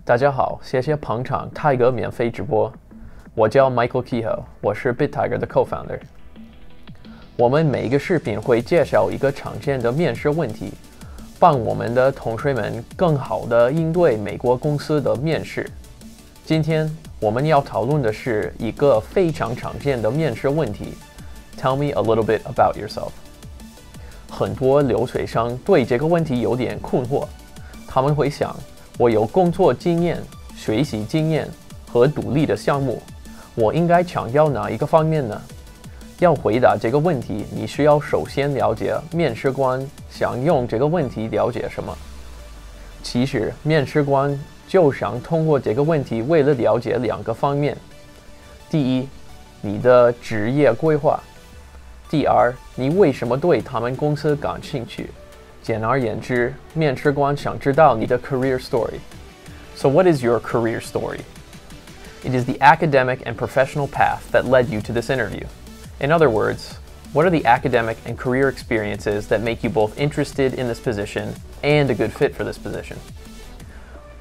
大家好，谢谢捧场泰格免费直播。我叫 Michael Kehoe， 我是 BitTiger 的 co-founder。我们每一个视频会介绍一个常见的面试问题，帮我们的同学们更好地应对美国公司的面试。今天我们要讨论的是一个非常常见的面试问题。Tell me a little bit about yourself。很多留学生对这个问题有点困惑，他们会想，我有工作经验、学习经验和独立的项目，我应该强调哪一个方面呢？要回答这个问题，你需要首先了解面试官想用这个问题了解什么。其实，面试官就想通过这个问题为了了解两个方面：第一，你的职业规划；第二，你为什么对他们公司感兴趣。简而言之，面试官想知道你的 career story. So what is your career story? It is the academic and professional path that led you to this interview. In other words, what are the academic and career experiences that make you both interested in this position and a good fit for this position?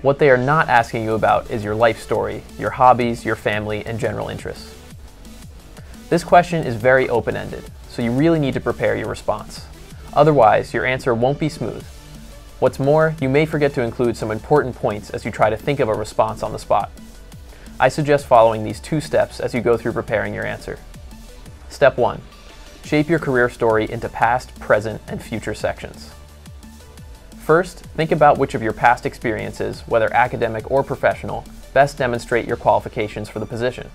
What they are not asking you about is your life story, your hobbies, your family, and general interests. This question is very open-ended, so you really need to prepare your response. Otherwise, your answer won't be smooth. What's more, you may forget to include some important points as you try to think of a response on the spot. I suggest following these 2 steps as you go through preparing your answer. Step 1. Shape your career story into past, present, and future sections. First, think about which of your past experiences, whether academic or professional, best demonstrate your qualifications for the position.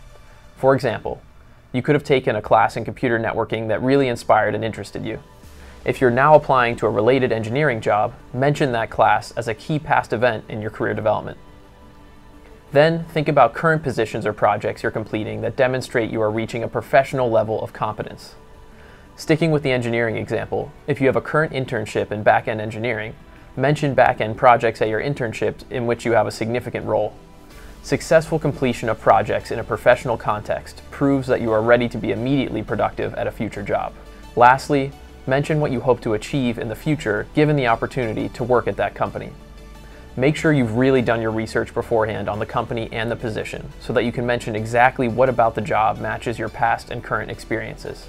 For example, you could have taken a class in computer networking that really inspired and interested you. If you're now applying to a related engineering job, mention that class as a key past event in your career development. Then, think about current positions or projects you're completing that demonstrate you are reaching a professional level of competence. Sticking with the engineering example, if you have a current internship in back-end engineering, mention back-end projects at your internship in which you have a significant role. Successful completion of projects in a professional context proves that you are ready to be immediately productive at a future job. Lastly, mention what you hope to achieve in the future given the opportunity to work at that company. Make sure you've really done your research beforehand on the company and the position so that you can mention exactly what about the job matches your past and current experiences.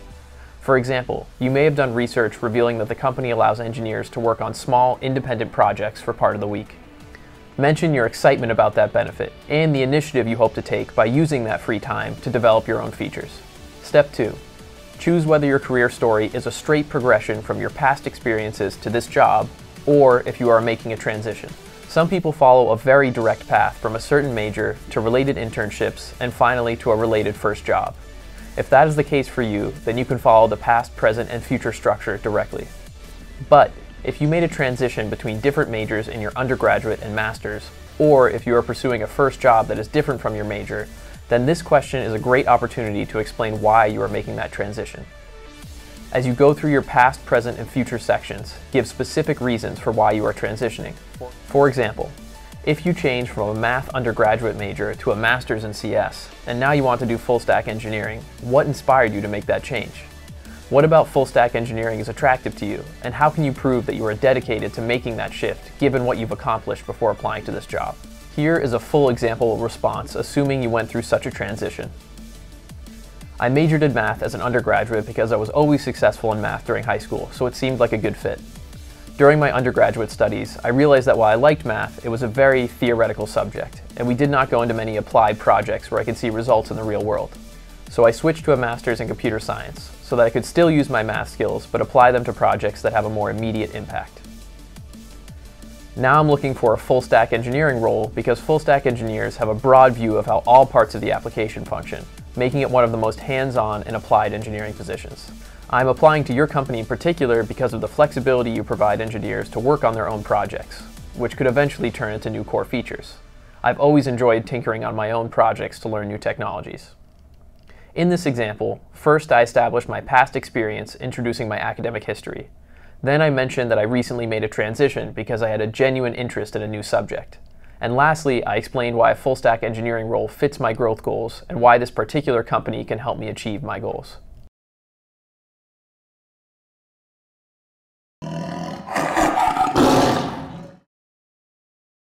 For example, you may have done research revealing that the company allows engineers to work on small, independent projects for part of the week. Mention your excitement about that benefit and the initiative you hope to take by using that free time to develop your own features. Step 2. Choose whether your career story is a straight progression from your past experiences to this job, or if you are making a transition. Some people follow a very direct path from a certain major to related internships and finally to a related first job. If that is the case for you, then you can follow the past, present, and future structure directly. But if you made a transition between different majors in your undergraduate and master's, or if you are pursuing a first job that is different from your major, then this question is a great opportunity to explain why you are making that transition. As you go through your past, present, and future sections, give specific reasons for why you are transitioning. For example, if you change from a math undergraduate major to a master's in CS, and now you want to do full-stack engineering, what inspired you to make that change? What about full-stack engineering is attractive to you, and how can you prove that you are dedicated to making that shift given what you've accomplished before applying to this job? Here is a full example response, assuming you went through such a transition. I majored in math as an undergraduate because I was always successful in math during high school, so it seemed like a good fit. During my undergraduate studies, I realized that while I liked math, it was a very theoretical subject, and we did not go into many applied projects where I could see results in the real world. So I switched to a master's in computer science, so that I could still use my math skills, but apply them to projects that have a more immediate impact. Now I'm looking for a full-stack engineering role because full-stack engineers have a broad view of how all parts of the application function, making it one of the most hands-on and applied engineering positions. I'm applying to your company in particular because of the flexibility you provide engineers to work on their own projects, which could eventually turn into new core features. I've always enjoyed tinkering on my own projects to learn new technologies. In this example, first I established my past experience introducing my academic history. Then I mentioned that I recently made a transition because I had a genuine interest in a new subject. And lastly, I explained why a full-stack engineering role fits my growth goals and why this particular company can help me achieve my goals.